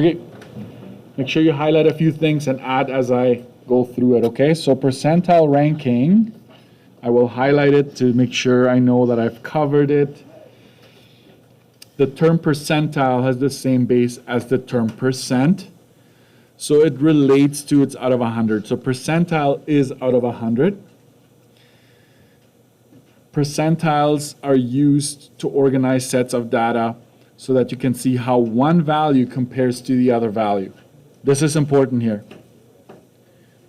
Okay, make sure you highlight a few things and add as I go through it, okay? So percentile ranking, I will highlight it to make sure I know that I've covered it. The term percentile has the same base as the term percent. So it relates to it's out of 100. So percentile is out of 100. Percentiles are used to organize sets of data so that you can see how one value compares to the other value. This is important here.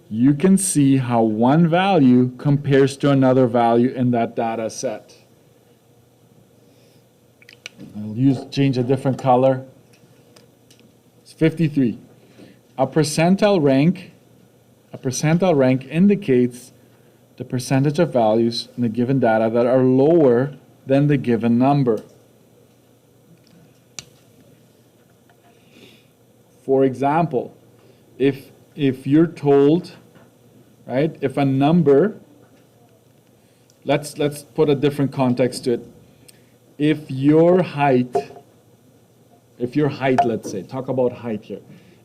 You can see how one value compares to another value in that data set. I'll change a different color. It's 53. A percentile rank indicates the percentage of values in the given data that are lower than the given number. For example, if you're told, right, if a number, let's put a different context to it. If your height, let's say, talk about height here.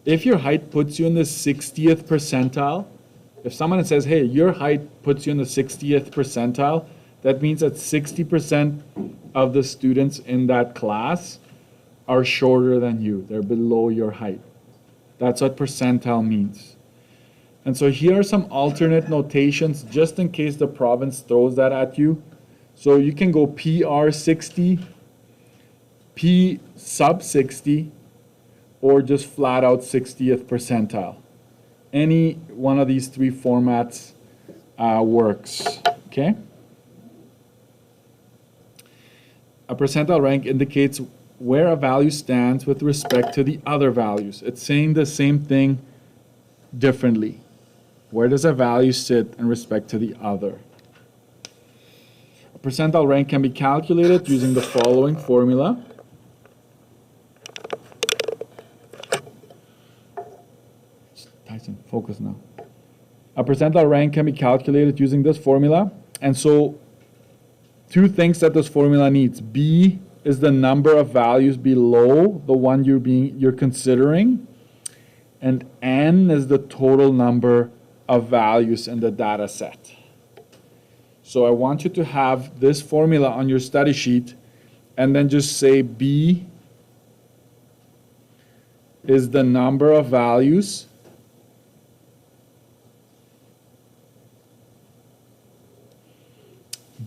If your height puts you in the 60th percentile, if someone says, hey, your height puts you in the 60th percentile, that means that 60% of the students in that class are shorter than you. They're below your height. That's what percentile means. And so here are some alternate notations just in case the province throws that at you. So you can go PR 60, P sub 60, or just flat out 60th percentile. Any one of these three formats works, okay? A percentile rank indicates where a value stands with respect to the other values. It's saying the same thing differently. Where does a value sit in respect to the other? A percentile rank can be calculated using the following formula. Tyson, focus now. A percentile rank can be calculated using this formula. And so, two things that this formula needs. B is the number of values below the one you're considering. And N is the total number of values in the data set. So I want you to have this formula on your study sheet and then just say B is the number of values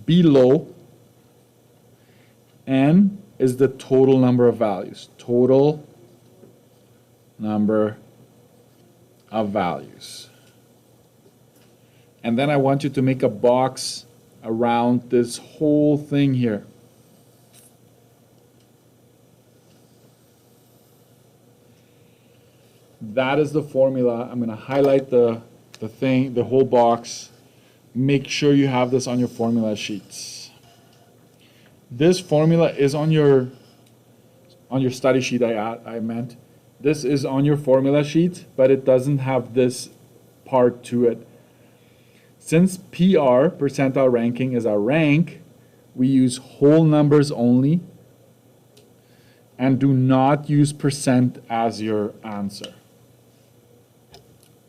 below, N is the total number of values. Total number of values. And then I want you to make a box around this whole thing here. That is the formula. I'm going to highlight the whole box. Make sure you have this on your formula sheets. This formula is on your study sheet, I meant. This is on your formula sheet, but it doesn't have this part to it. Since PR, percentile ranking, is a rank, we use whole numbers only and do not use percent as your answer.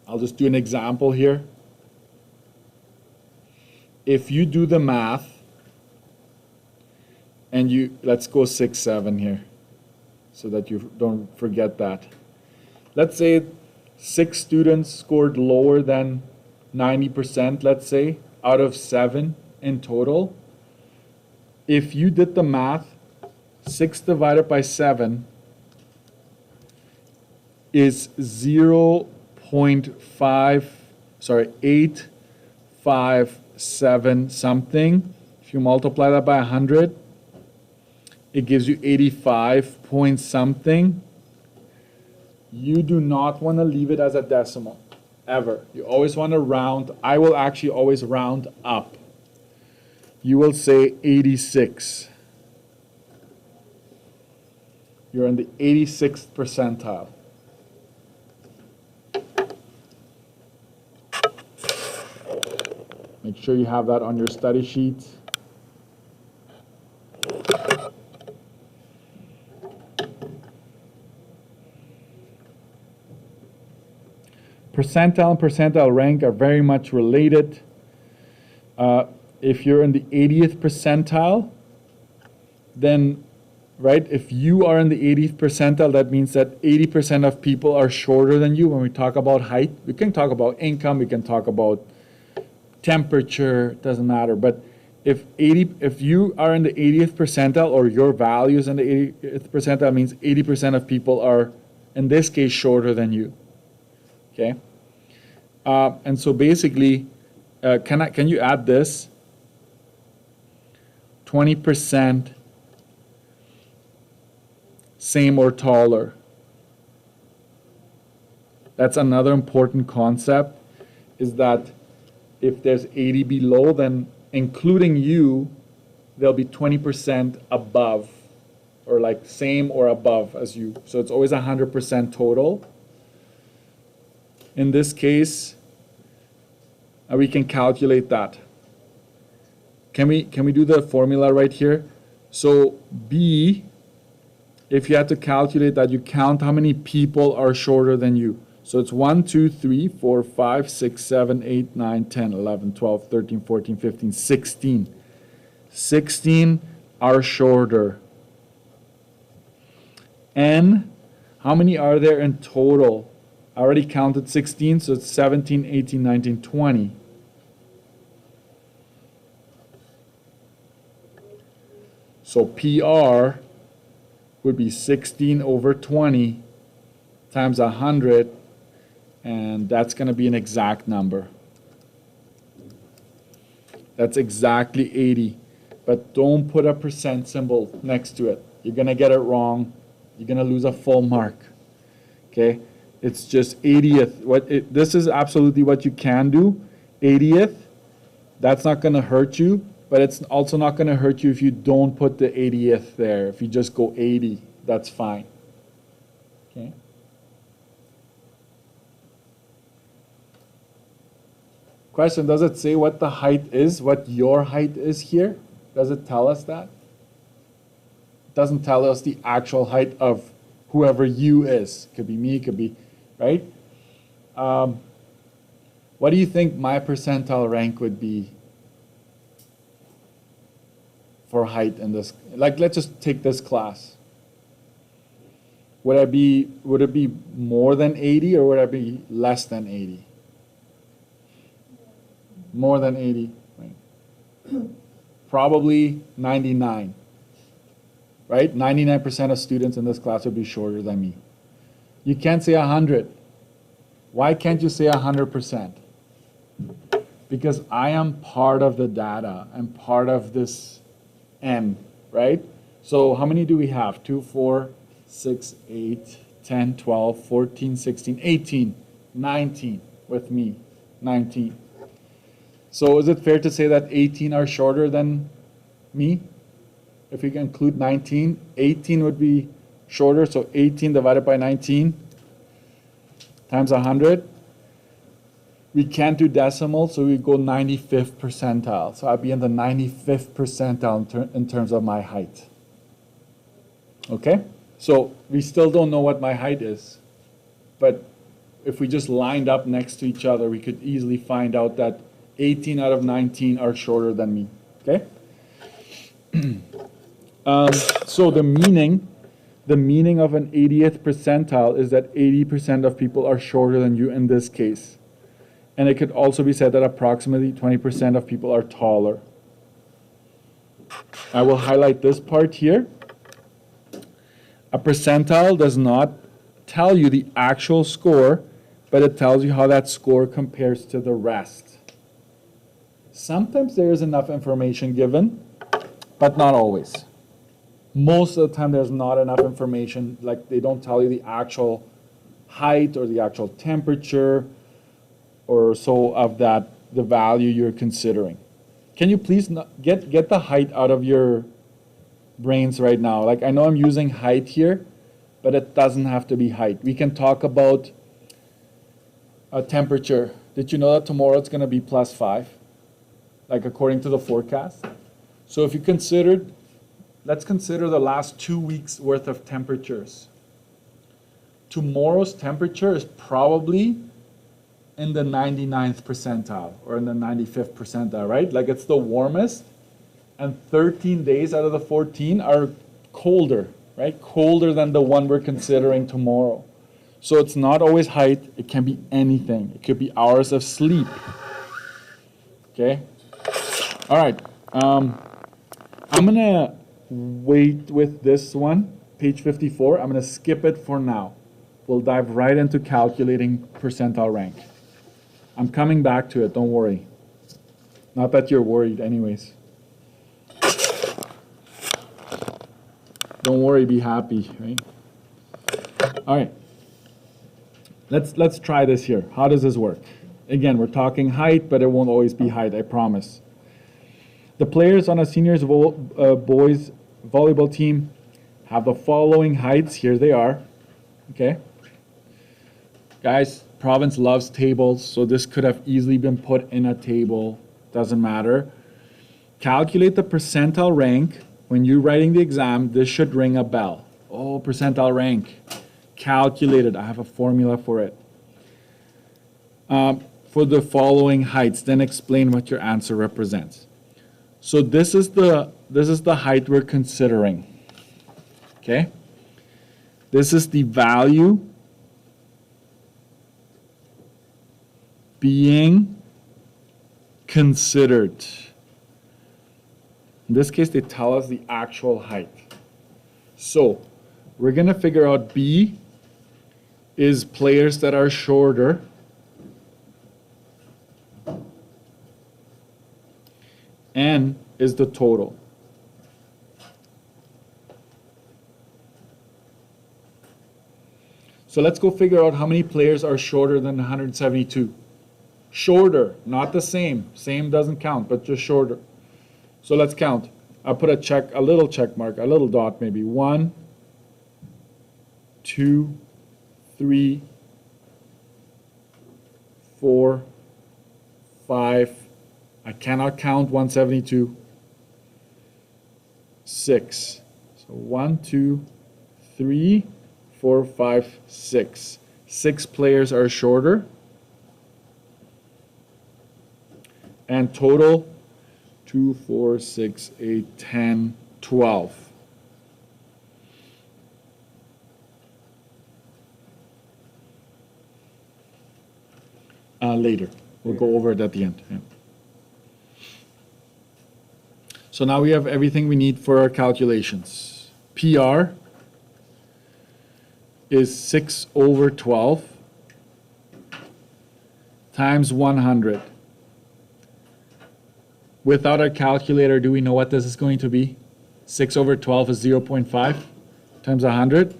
I'll just do an example here. If you do the math, and let's go 6, 7 here, so that you don't forget that. Let's say 6 students scored lower than 90%, let's say, out of 7 in total. If you did the math, 6 divided by 7 is 857 something. If you multiply that by 100, it gives you 85 point something. You do not want to leave it as a decimal, ever. You always want to round. I will actually always round up. You will say 86. You're in the 86th percentile. Make sure you have that on your study sheet. percentile and percentile rank are very much related. If you're in the 80th percentile, then, right, if you are in the 80th percentile, that means that 80% of people are shorter than you. When we talk about height, we can talk about income, we can talk about temperature, doesn't matter. But if you are in the 80th percentile, or your value is in the 80th percentile, means 80% of people are, in this case, shorter than you. Okay? And so basically, can you add this? 20% same or taller. That's another important concept, is that if there's 80 below, then including you, there'll be 20% above, or like same or above as you. So it's always 100% total. In this case, we can calculate that. Can we do the formula right here? So B, if you had to calculate that, you count how many people are shorter than you. So it's 1, 2, 3, 4, 5, 6, 7, 8, 9, 10, 11, 12, 13, 14, 15, 16. 16 are shorter. And how many are there in total? I already counted 16, so it's 17, 18, 19, 20. So PR would be 16 over 20 times 100, and that's going to be an exact number. That's exactly 80. But don't put a percent symbol next to it. You're going to get it wrong. You're going to lose a full mark. Okay? It's just 80th. This is absolutely what you can do. 80th, that's not going to hurt you, but it's also not going to hurt you if you don't put the 80th there. If you just go 80, that's fine. Okay? Question, does it say what the height is, what your height is here? Does it tell us that? It doesn't tell us the actual height of whoever you is. Could be me, could be, right? What do you think my percentile rank would be for height in this? Like, let's just take this class. Would it be more than 80, or would it be less than 80? More than 80, right? Probably 99, right? 99% of students in this class would be shorter than me. You can't say 100. Why can't you say 100%? Because I am part of the data. I'm part of this N, right? So how many do we have? 2, 4, 6, 8, 10, 12, 14, 16, 18, 19 with me, 19. So is it fair to say that 18 are shorter than me? If we can include 19, 18 would be shorter, so 18 divided by 19 times 100. We can't do decimal, so we go 95th percentile. So I'd be in the 95th percentile in terms of my height. Okay? So we still don't know what my height is. But if we just lined up next to each other, we could easily find out that 18 out of 19 are shorter than me. Okay? So the meaning of an 80th percentile is that 80% of people are shorter than you in this case. And it could also be said that approximately 20% of people are taller. I will highlight this part here. A percentile does not tell you the actual score, but it tells you how that score compares to the rest. Sometimes there is enough information given, but not always. Most of the time there's not enough information, like they don't tell you the actual height or the actual temperature or so of that, the value you're considering. Can you please get the height out of your brains right now? Like, I know I'm using height here, but it doesn't have to be height. We can talk about a temperature. Did you know that tomorrow it's going to be +5? Like according to the forecast. So if you considered, let's consider the last 2 weeks worth of temperatures. Tomorrow's temperature is probably in the 99th percentile or in the 95th percentile, right? Like it's the warmest, and 13 days out of the 14 are colder, right? Colder than the one we're considering tomorrow. So it's not always height, it can be anything. It could be hours of sleep. Okay? All right. I'm gonna wait with this one, page 54. I'm gonna skip it for now. We'll dive right into calculating percentile rank. I'm coming back to it, don't worry. Not that you're worried anyways. Don't worry, be happy, right? All right. Let's try this here. How does this work? Again, we're talking height, but it won't always be height, I promise. The players on a seniors boys volleyball team have the following heights. Here they are. Okay. Guys, province loves tables, so this could have easily been put in a table. Doesn't matter. Calculate the percentile rank. When you're writing the exam, this should ring a bell. Oh, percentile rank. Calculated. I have a formula for it. For the following heights, then explain what your answer represents. So this is the height we're considering. Okay? This is the value being considered. In this case, they tell us the actual height. So we're going to figure out B is players that are shorter. N is the total. So let's go figure out how many players are shorter than 172. Shorter, not the same. Same doesn't count, but just shorter. So let's count. I'll put a little check mark, a little dot maybe. 1, 2, 3, 4, 5. I cannot count 172. 6. So 1, 2, 3, 4, 5, 6. 6 players are shorter. And total 2, 4, 6, 8, 10, 12. Later. We'll go over it at the end. Yeah. So now we have everything we need for our calculations. PR is 6 over 12 times 100. Without our calculator, do we know what this is going to be? 6 over 12 is 0.5 times 100.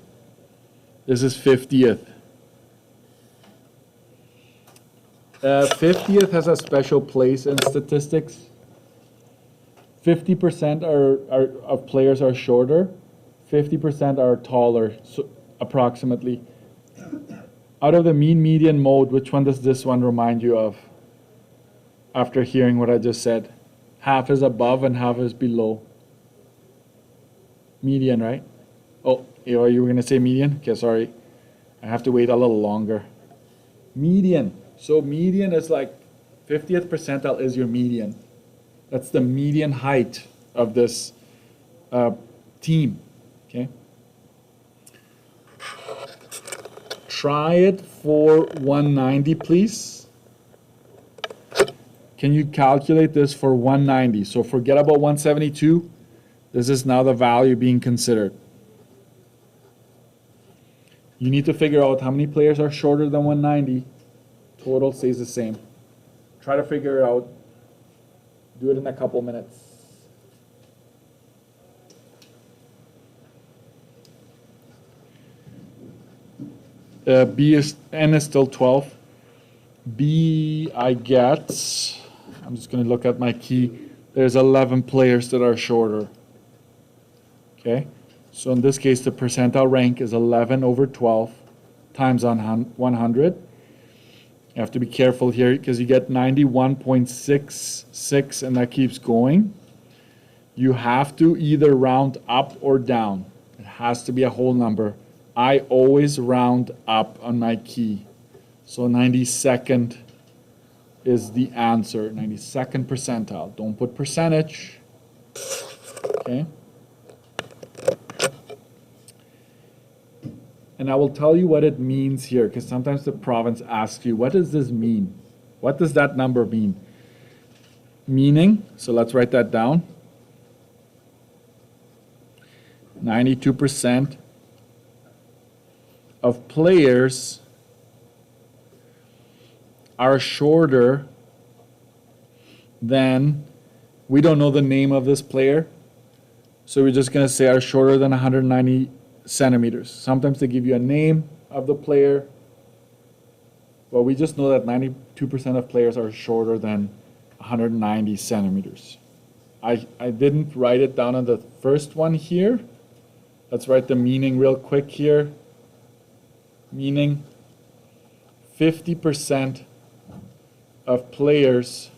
This is 50th. 50th has a special place in statistics. 50% of players are shorter. 50% are taller, so approximately. Out of the mean, median, mode, which one does this one remind you of? After hearing what I just said. Half is above and half is below. Median, right? Oh, you were going to say median? Okay, sorry. I have to wait a little longer. Median. So median is like 50th percentile is your median. That's the median height of this team. Okay. Try it for 190, please. Can you calculate this for 190? So forget about 172. This is now the value being considered. You need to figure out how many players are shorter than 190. Total stays the same. Try to figure it out. Do it in a couple minutes. N is still 12. B, I get, I'm just going to look at my key. There's 11 players that are shorter. Okay, so in this case, the percentile rank is 11 over 12 times on 100. You have to be careful here because you get 91.66 and that keeps going. You have to either round up or down. It has to be a whole number. I always round up on my key. So 92nd is the answer, 92nd percentile. Don't put percentage. Okay? And I will tell you what it means here, because sometimes the province asks you, what does this mean? What does that number mean? Meaning, so let's write that down. 92% of players are shorter than, we don't know the name of this player, so we're just going to say are shorter than 190 centimeters. Sometimes they give you a name of the player, but we just know that 92% of players are shorter than 190 centimeters. I didn't write it down on the first one here. Let's write the meaning real quick here. Meaning 50% of players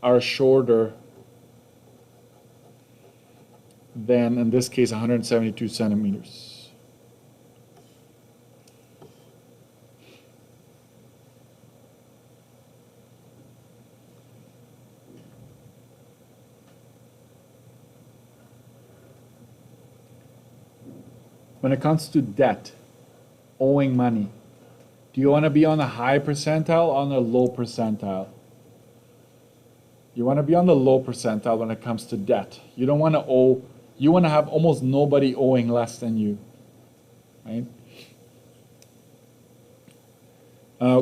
are shorter than, in this case, 172 centimeters. When it comes to debt, owing money, do you want to be on the high percentile or on the low percentile? You want to be on the low percentile when it comes to debt. You don't want to owe, you want to have almost nobody owing less than you, right?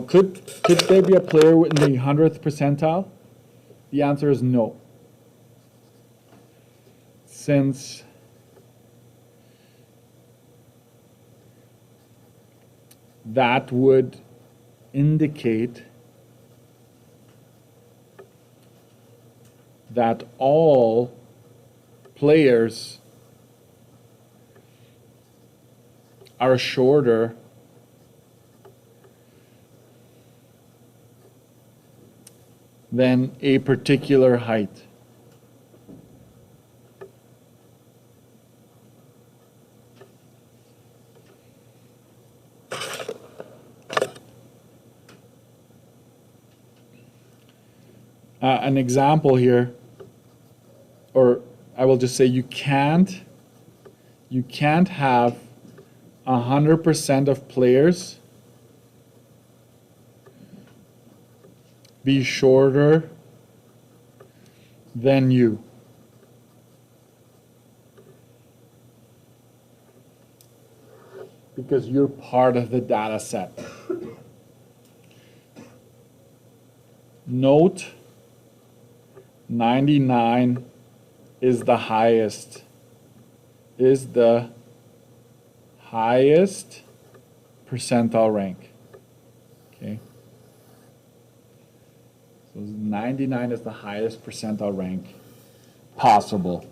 Could there be a player in the 100th percentile? The answer is no. Since that would indicate that all players are shorter than a particular height. An example here, or I will just say you can't have 100% of players be shorter than you. Because you're part of the data set. Note 99 is the highest percentile rank. Okay. So 99 is the highest percentile rank possible.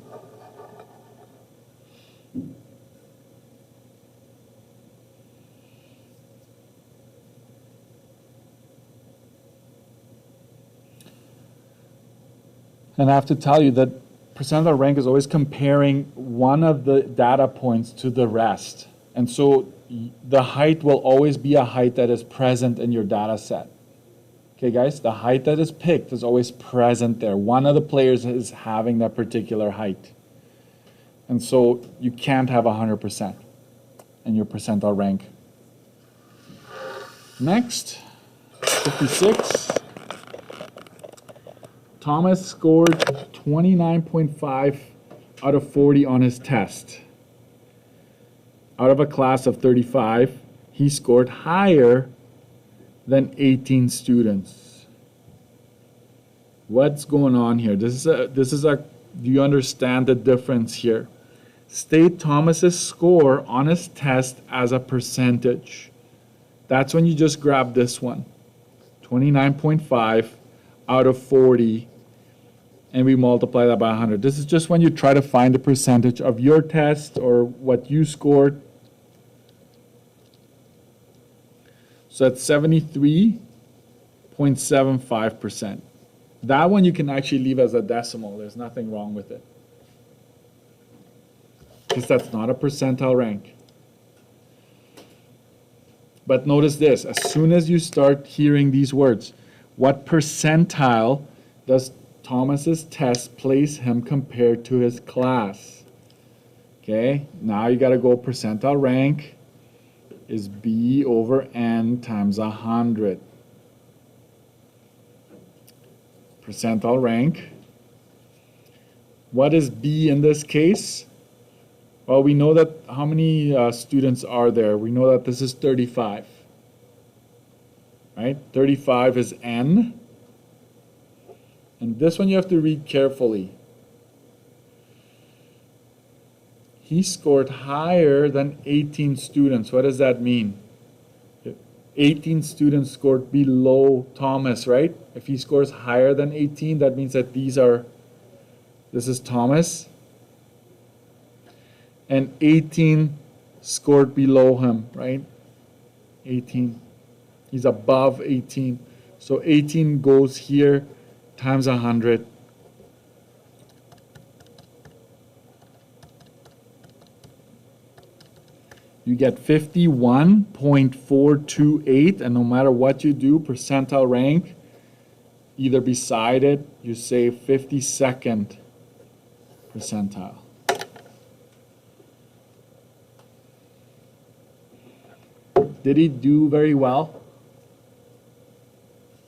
And I have to tell you that percentile rank is always comparing one of the data points to the rest. And so the height will always be a height that is present in your data set. Okay, guys, the height that is picked is always present there. One of the players is having that particular height. And so you can't have 100% in your percentile rank. Next, 56. Thomas scored 29.5 out of 40 on his test. Out of a class of 35, he scored higher than 18 students. What's going on here? This is a, do you understand the difference here? State Thomas's score on his test as a percentage. That's when you just grab this one, 29.5 out of 40, and we multiply that by 100. This is just when you try to find the percentage of your test or what you scored. So that's 73.75%. That one you can actually leave as a decimal. There's nothing wrong with it, because that's not a percentile rank. But notice this, as soon as you start hearing these words, what percentile does Thomas's test place him compared to his class? Okay, now you got to go percentile rank is B over N times 100. Percentile rank. What is B in this case? Well, we know that how many students are there? We know that this is 35. Right? 35 is N. And this one you have to read carefully. He scored higher than 18 students. What does that mean? 18 students scored below Thomas, right? If he scores higher than 18, that means that this is Thomas. And 18 scored below him, right? 18. He's above 18. So 18 goes here times 100. You get 51.428, and no matter what you do, percentile rank, either beside it, you say 52nd percentile. Did he do very well?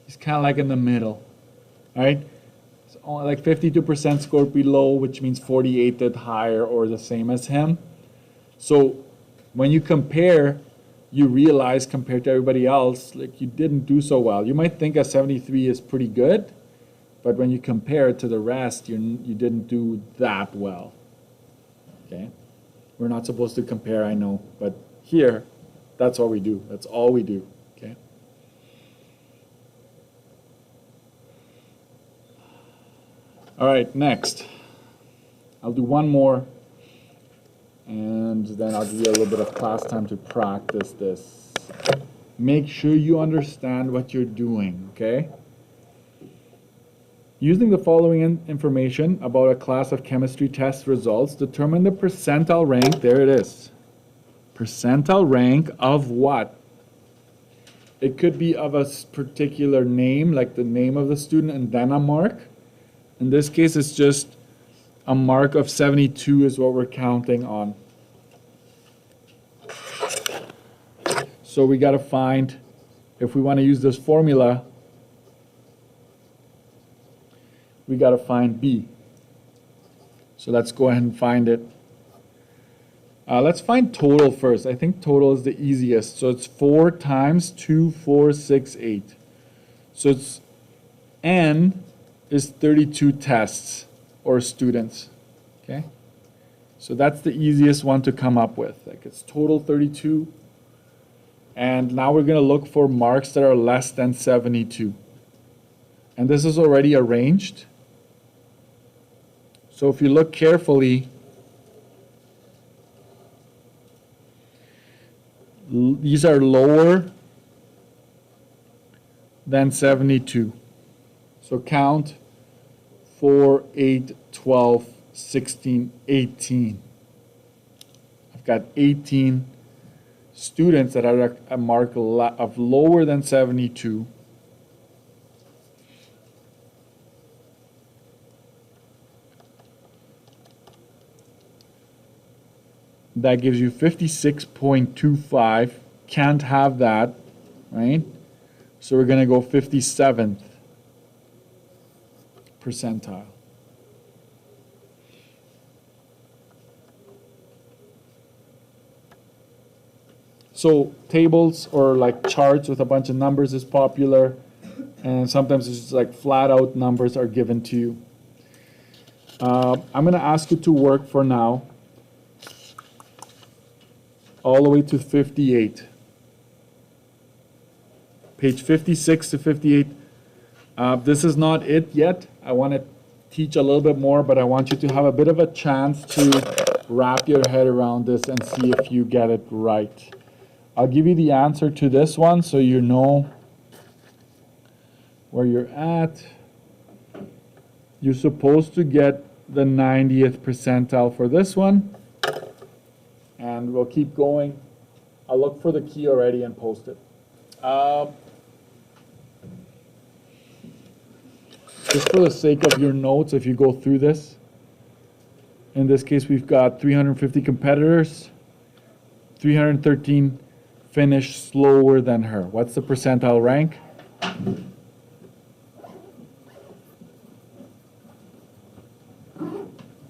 He's kind of like in the middle, right? It's only like 52% scored below, which means 48 did higher or the same as him. So when you compare, you realize compared to everybody else, like you didn't do so well. You might think a 73 is pretty good, but when you compare it to the rest, you didn't do that well. Okay? We're not supposed to compare, I know, but here, that's what we do. That's all we do. Okay? All right, next. I'll do one more, and then I'll give you a little bit of class time to practice this. Make sure you understand what you're doing, okay? Using the following information about a class of chemistry test results, determine the percentile rank, there it is. Percentile rank of what? It could be of a particular name, like the name of the student and then a mark. In this case, it's just a mark of 72 is what we're counting on. So we got to find, if we want to use this formula, we got to find B. So let's go ahead and find it. Let's find total first. I think total is the easiest. So it's 4 times 2468. So it's N is 32 tests or students. Okay? So that's the easiest one to come up with. Like it's total 32. And now we're going to look for marks that are less than 72. And this is already arranged. So if you look carefully, these are lower than 72. So count 4, 8, 12, 16, 18. I've got 18 students that are a mark of lower than 72. That gives you 56.25. Can't have that, right? So we're going to go 57th percentile. So tables or like charts with a bunch of numbers is popular, and sometimes it's just like flat out numbers are given to you. I'm going to ask you to work for now all the way to 58. Page 56 to 58. This is not it yet. I want to teach a little bit more, but I want you to have a bit of a chance to wrap your head around this and see if you get it right. I'll give you the answer to this one so you know where you're at. You're supposed to get the 90th percentile for this one. And we'll keep going I'll look for the key already and post it. Just for the sake of your notes, if you go through this, in this case we've got 350 competitors, 313 finished slower than her. What's the percentile rank?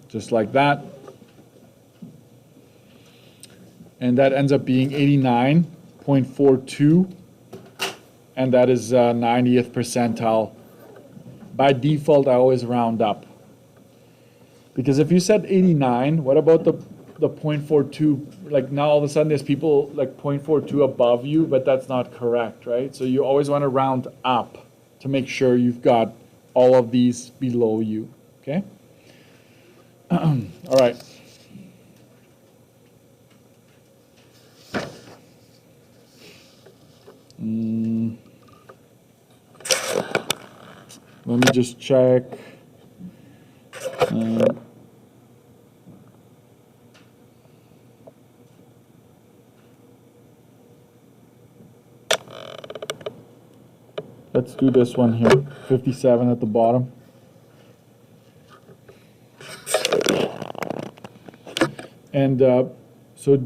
Just like that. And that ends up being 89.42, and that is 90th percentile. By default, I always round up. Because if you said 89, what about the 0.42? Like now all of a sudden there's people like 0.42 above you, but that's not correct, right? So you always want to round up to make sure you've got all of these below you, okay? All right. Let me just check. Let's do this one here, 57 at the bottom. And so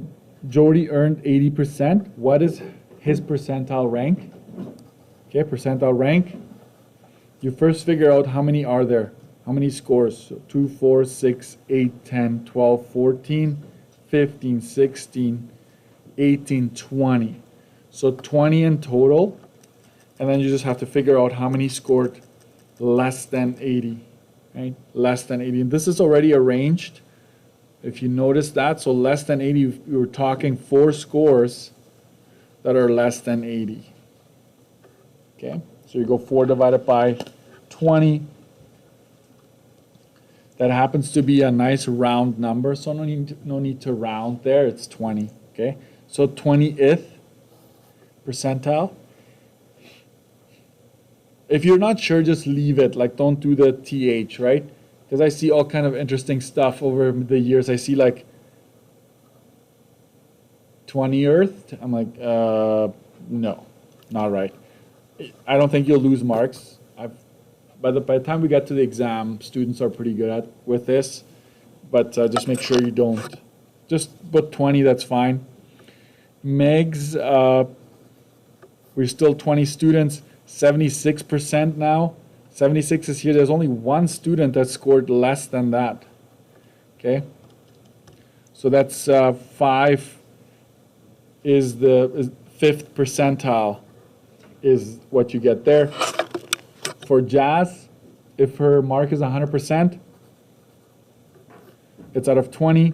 Jody earned 80%. What is his percentile rank? Okay, percentile rank. You first figure out how many are there. How many scores? So 2, 4, 6, 8, 10, 12, 14, 15, 16, 18, 20. So 20 in total. And then you just have to figure out how many scored less than 80, right? Less than 80. And this is already arranged. If you notice that, so less than 80, we're talking 4 scores that are less than 80. Okay, so you go 4 divided by 20. That happens to be a nice round number, so no need to round there. It's 20. Okay, so 20th percentile. If you're not sure, just leave it. Like, don't do the TH, right? Because I see all kind of interesting stuff over the years. I see like 20th. I'm like, no, not right. I don't think you'll lose marks. By the time we get to the exam, students are pretty good with this. But just make sure you don't. Just put 20, that's fine. Megs, we're still 20 students, 76% now. 76 is here. There's only one student that scored less than that. Okay, so that's 5 is the 5th percentile is what you get there. For Jazz, if her mark is 100%, it's out of 20.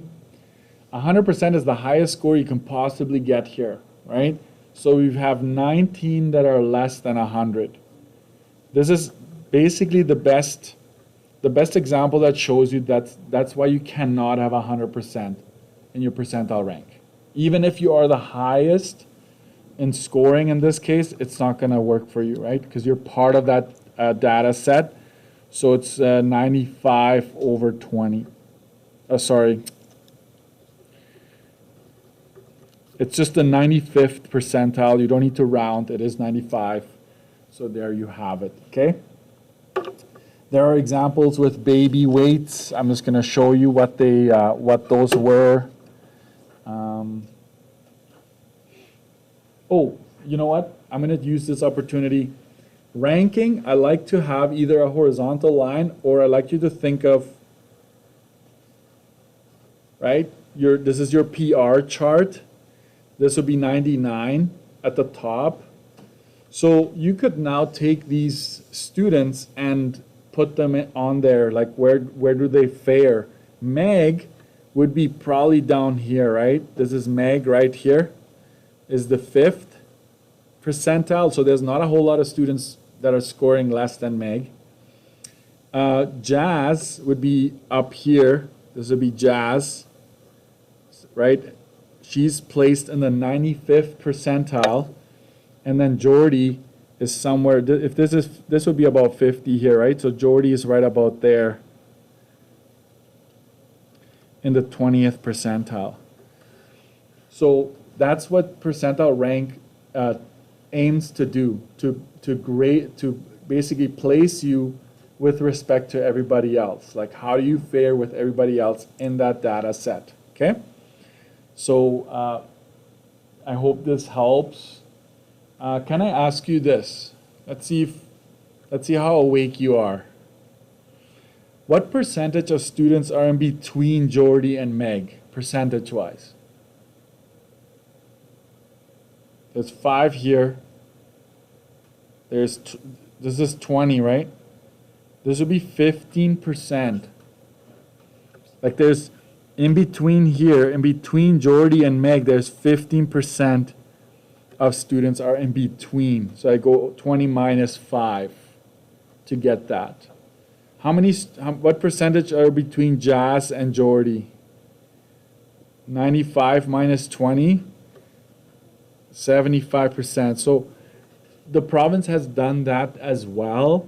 100% is the highest score you can possibly get here, right? So we have 19 that are less than 100. This is basically the best example that shows you that's why you cannot have 100% in your percentile rank. Even if you are the highest in scoring in this case, it's not going to work for you, right? Because you're part of that data set. So it's 95 over 20. Sorry. It's just the 95th percentile. You don't need to round. It is 95. So there you have it, okay? There are examples with baby weights. I'm just going to show you what those were. Oh, you know what? I'm going to use this opportunity. Ranking, I like to have either a horizontal line, or I like you to think of, right? This is your PR chart. This would be 99 at the top. So you could now take these students and put them on there, like where do they fare? Meg would be probably down here, right? This is Meg right here, is the 5th percentile. So there's not a whole lot of students that are scoring less than Meg. Jazz would be up here. This would be Jazz, right? She's placed in the 95th percentile. And then Jordy is somewhere, if this would be about 50 here, right? So Jordy is right about there in the 20th percentile. So that's what percentile rank aims to do, to basically place you with respect to everybody else. Like, how do you fare with everybody else in that data set? Okay? So I hope this helps. Can I ask you this? Let's see how awake you are. What percentage of students are in between Jordy and Meg, percentage-wise? There's 5 here. This is 20, right? This would be 15%. Like, there's in between here, in between Jordy and Meg, there's 15% of students are in between. So I go 20 minus 5 to get that. What percentage are between Jazz and Jordy? 95 minus 20, 75%. So the province has done that as well.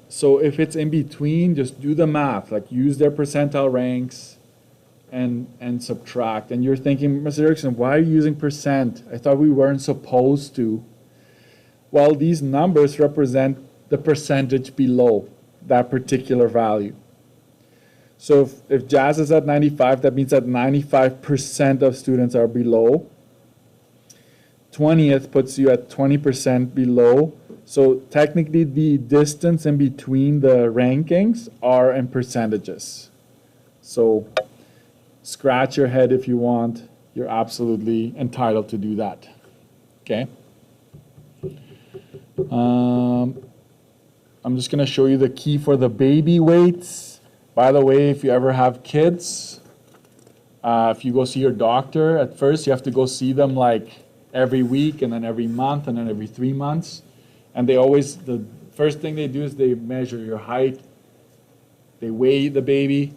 So if it's in between, just do the math, like use their percentile ranks and subtract. And you're thinking, Mr. Erickson, why are you using percent? I thought we weren't supposed to. Well, these numbers represent the percentage below that particular value. So if Jazz is at 95, that means that 95% of students are below. 20th puts you at 20% below. So technically the distance in between the rankings are in percentages. So scratch your head if you want. You're absolutely entitled to do that. Okay? I'm just going to show you the key for the baby weights. By the way, if you ever have kids, if you go see your doctor, at first you have to go see them like every week and then every month and then every 3 months. And the first thing they do is they measure your height, they weigh the baby,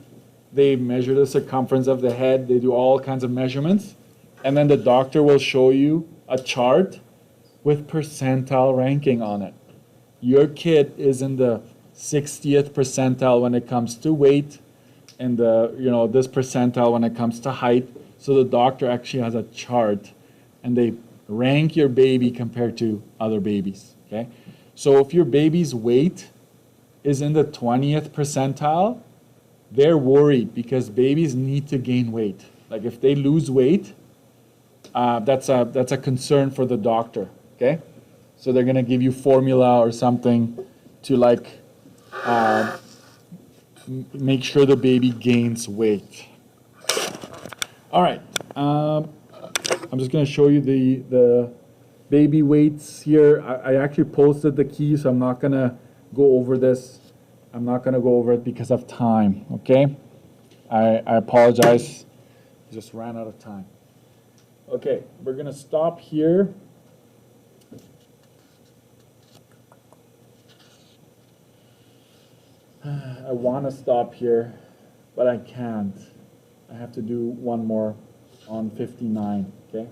they measure the circumference of the head, they do all kinds of measurements. And then the doctor will show you a chart with percentile ranking on it. Your kid is in the 60th percentile when it comes to weight, and this percentile when it comes to height. So the doctor actually has a chart, and they rank your baby compared to other babies. Okay, so if your baby's weight is in the 20th percentile, they're worried because babies need to gain weight. Like if they lose weight, that's a concern for the doctor. Okay, so they're gonna give you formula or something to make sure the baby gains weight. All right, I'm just gonna show you the baby weights here. I actually posted the key, so I'm not gonna go over this. I'm not gonna go over it because of time. Okay, I apologize. I just ran out of time. Okay, we're gonna stop here. I want to stop here, but I can't. I have to do one more on 59, okay?